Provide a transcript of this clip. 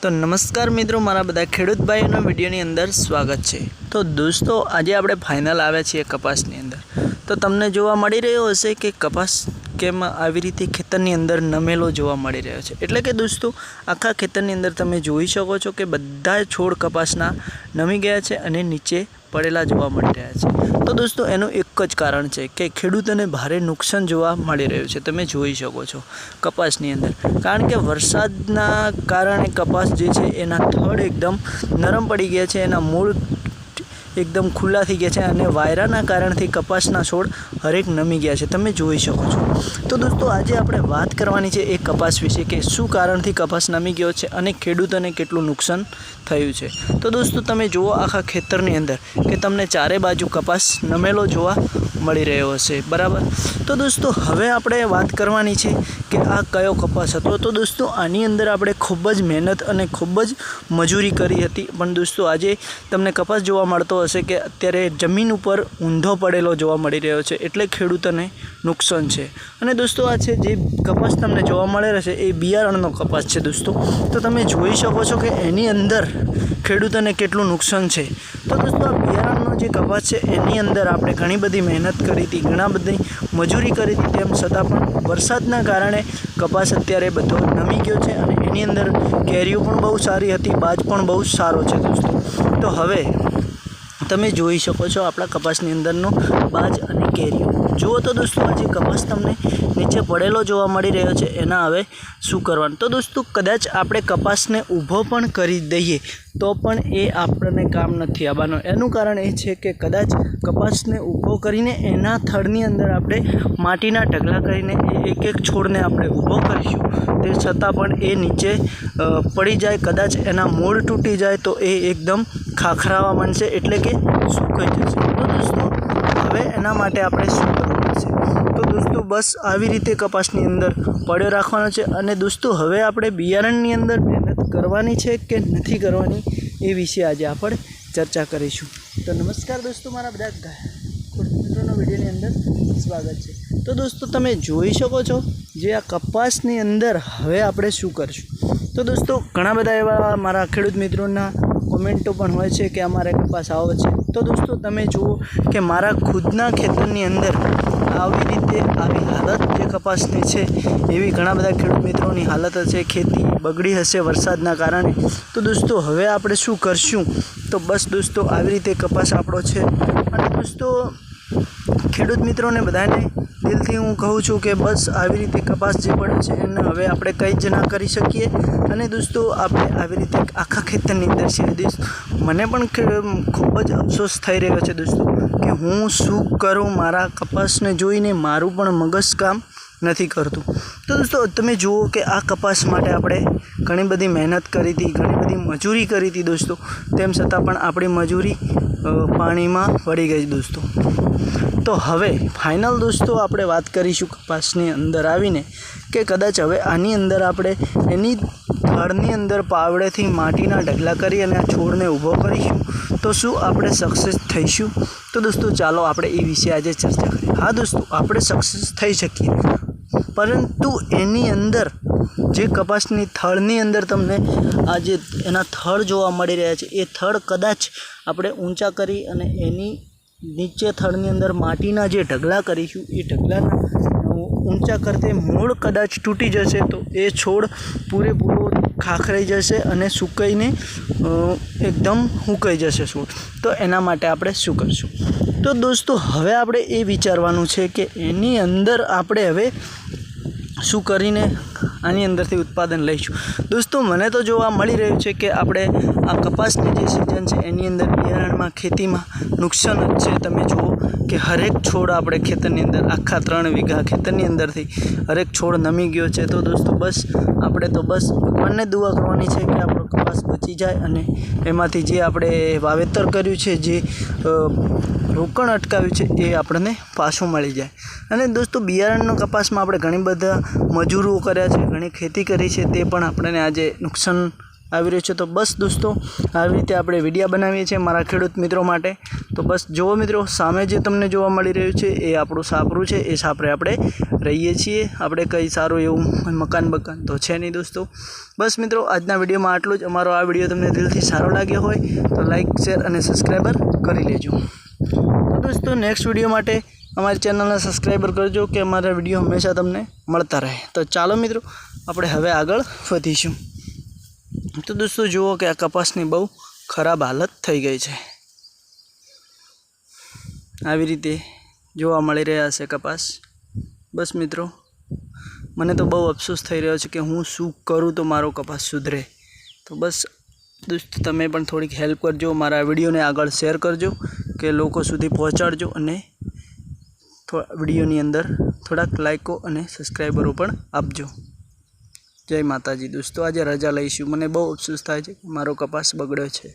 तो नमस्कार मित्रों, मारा बधा खेडूत भाईओना विडियोनी अंदर स्वागत है। तो दोस्तों आज आपणे फाइनल आव्या छीए कपासनी अंदर। तो तमने जोवा मळी रह्यो हशे कि कपास केम आवी रीते खेतरनी अंदर नमेलो जोवा मळी रह्यो छे। एटले के दोस्तों आखा खेतरनी अंदर तमे जोई शको छो कि बधा छोड़ कपासना नमी गया छे अने नीचे पड़ेला जोवा मळी रह्या छे। तो दोस्तों एनुं एक ज कारण छे कि खेडूतोने भारे नुकसान जोवा मळी रह्युं छे। तमे जोई शको छो कपासनी अंदर, कारण के वरसादना कारणे कपास जे छे एना थड़ एकदम नरम पड़ी गया छे, एना मूळ एकदम खुला थी गया है और वायराना कारण थी कपासना छोड़ हरेक नमी गया है। तमे जोई शको छो। तो दोस्तों आज आपणे बात करवानी छे एक कपास विषे कि शुं कारणथी कपास नमी गयो छे अने खेडूतोने केटલું नुकसान थयुं छे। तो दोस्तों तमे जुओ आखा खेतरनी अंदर कि तमने चारे बाजू कपास नमेलो जोवा मळी रह्यो हशे, बराबर। तो दोस्तों हवे आपणे वात करवानी छे कि आ कयो कपास हतो। तो दोस्तों आनी अंदर आपणे खूब ज मेहनत अने खूब ज मजूरी करी हती, पण दोस्तों आजे तमने कपास जोवा मळतो हशे कि अत्यारे जमीन पर ऊंधो पड़ेलो जोवा मळी रह्यो छे, एटले खेडूतोने नुकसान छे। अने दोस्तों आ छे जे कपास तमने जोवा मळे रह्यो छे ए बियारणनो कपास छे दोस्तों। तो तमे जोई शको छो कि एनी अंदर खेडूतोने केटલું नुकसान छे। तो दोस्तों आ बियारणनो जे कपास छे एनी अंदर आपणे घणी बधी मेहनत करी हती, घणा बधी मजूरी करी हती, तेम छतां पण वरसादना कारणे कपास अत्यारे बधो नमी गयो छे अने एनी अंदर केरीओ पण बहु सारी हती, बाज पण बहु सारो छे दोस्तों। तो हवे तमे जोई शको छो आपणा कपासनी अंदरनो बाज अने केरीओ। जुओ तो दोस्तों आज कपास तमने नीचे पड़ेलो जोवा मळी रह्यो छे, एना हवे शुं करवानुं। तो दोस्तों कदाच आपणे कपासने ऊभो पण करी दઈએ तो पण ए आपणे काम नथी आववानुं। एनुं कारण ए छे कि कदाच कपासने ऊभो करीने एना थड़नी अंदर आपणे माटीना ढगला करीने एक एक छोड़ने आपणे ऊभो करीशुं, ते छतां पण ए नीचे पड़ी जाए, कदाच एना मूळ तूटी जाए तो ए एकदम खाखरावा मांडशे, एटले के सूकाई जशे। तो दोस्तों हवे एना माटे आपणे शुं करवुं पड़शे। तो दोस्तों बस आवी रीते कपासनी अंदर पड्यो राखवानो छे। अने दोस्तों हवे आपणे बियारणनी अंदर मेहनत करवानी छे कि नथी करवानी ए विषे आज आपणे चर्चा करीशुं। तो नमस्कार दोस्तों, मारा बधा मित्रोनो विडियोनी अंदर स्वागत है। तो दोस्तों तमे जोई शको छो जे आ कपासनी अंदर हवे आपणे शुं करशुं। तो दोस्तों घणा बधा एवा मारा खेडूत मित्रोना कमेंटो पण होय छे कि अमारे कपास आवो छे। तो दोस्तों तमे जुओ कि मारा खुदना खेतरनी अंदर आवी रीते आवी हालत जे कपासनी छे एवी घणा बधा खेडूत मित्रोनी हालत हशे, खेती बगड़ी हशे वरसादना कारणे। तो दोस्तों हवे आपणे शुं करशुं। तो बस दोस्तों आवी रीते कपास आपणो छे। अने दोस्तों खेडूत मित्रोने बधाने दिलथी हूँ कहूँ छूँ कि बस आवी रीते कपास जे पड़े छे एने हवे आपणे कंई ज ना करी शकीए। अने दोस्तों आपणे आवी रीते आखा खेतरनी अंदर छे। मने पण खूब ज अफसोस थई रह्यो छे दोस्तों कि हूँ शुं करूँ, मारा कपासने जोईने मारुं पण मगज काम नहीं करतुं। तो दोस्तों तमे जुओ कि आ कपास माटे आपणे घणी बधी मेहनत करी थी, घणी बधी मजूरी करी थी दोस्तों, तेम छतां पण आपणी मजूरी पाणी में पड़ी गई दोस्तों। तो हवे फाइनल दोस्तों आपणे वात करीशुं कपासनी अंदर आवीने कि कदाच हवे आनी अंदर आपणे एनी थड़नी अंदर पावड़ेथी माटीना ढगला करी अने आ छोड़ने ऊभो करीशुं तो शुं आपणे सक्सेस थईशुं। तो दोस्तों चालो आपणे ए विषे आज चर्चा करीए। हाँ दोस्तों आपणे सक्सेस थई शकीए, परंतु एनी अंदर जे कपासनी थड़नी अंदर तमने आज एना थड़ जोवा मळी रह्या छे ए थड़ कदाच आपणे ऊंचा करी अने एनी नीचे थड़नी अंदर माटीना जे ढगला करीशुं ए ढगलाना ऊंचा करते मूळ कदाच तूटी जशे तो ए छोड़ पूरेपूरो खाखराई जशे अने सुकाईने एकदम हुकाई जशे छोड़। तो एना माटे आपणे शुं करशुं। तो दोस्तों हवे आपणे ए विचारवानुं छे कि एनी अंदर आपणे हवे शुं करीने आनी अंदरथी उत्पादन लईशुं। दोस्तों मने तो जोवा मळी रह्युं छे कि आपणे आ कपासनी जे सीजन छे एनी अंदर बियारणमां खेतीमां नुकसान ज छे। तमे जुओ कि हरेक छोड़ आपणे खेतरनी अंदर आखा 3 वीघा खेतरनी अंदरथी हरेक छोड़ नमी गयो छे। तो दोस्तों बस आपणे तो बस भगवानने दुआ करवानी छे कि आपणो कपास बची जाए अने एमांथी जे आपणे वावेतर कर्युं छे, जे रोकण अटकाव्युं छे ए आपणे पाछुं मळी जाए। अने दोस्तों बियारणनो कपासमां आपणे घणी बधा मजूरो कर्या छे, घणी खेती करी छे, ते पण आपणे आजे नुकसान આવી રહ્યો છે। તો બસ દોસ્તો આવી રીતે આપણે વિડીયો બનાવીએ છીએ મારા ખેડૂત મિત્રો માટે। તો બસ જુઓ મિત્રો, સામે જે તમને જોવા મળી રહ્યું છે એ આપણું સાપરું છે। એ સાપરે આપણે રહીએ છીએ। આપણે કંઈ સારું એવું મકાન તો છે નહીં દોસ્તો। બસ મિત્રો, આજના વિડીયોમાં આટલું જ। અમારો આ વિડીયો તમને દિલથી સારો લાગ્યો હોય તો લાઇક, શેર અને સબસ્ક્રાઈબર કરી લેજો। તો દોસ્તો નેક્સ્ટ વિડીયો માટે અમારી ચેનલને સબસ્ક્રાઈબર કરજો કે અમારા વિડીયો હંમેશા તમને મળતા રહે। તો ચાલો મિત્રો, આપણે હવે આગળ વધીશું। તો દોસ્તો જુઓ કે આ કપાસની બહુ ખરાબ હાલત થઈ ગઈ છે। આવી રીતે જોવા મળી રહ્યા છે કપાસ। બસ મિત્રો, મને તો બહુ અફસોસ થઈ રહ્યો છે કે હું શું કરું તો મારો કપાસ સુધરે। તો બસ દોસ્તો તમે પણ થોડીક હેલ્પ કરજો, મારા વિડીયોને આગળ શેર કરજો કે લોકો સુધી પહોંચાડજો, અને વિડીયોની અંદર થોડાક લાઇકો અને સબસ્ક્રાઈબરો પણ આપજો। જય માતાજી દોસ્તો। આજે રજા લઈશું, મને બહુ અફસોસ થાય છે, મારો કપાસ બગડ્યો છે।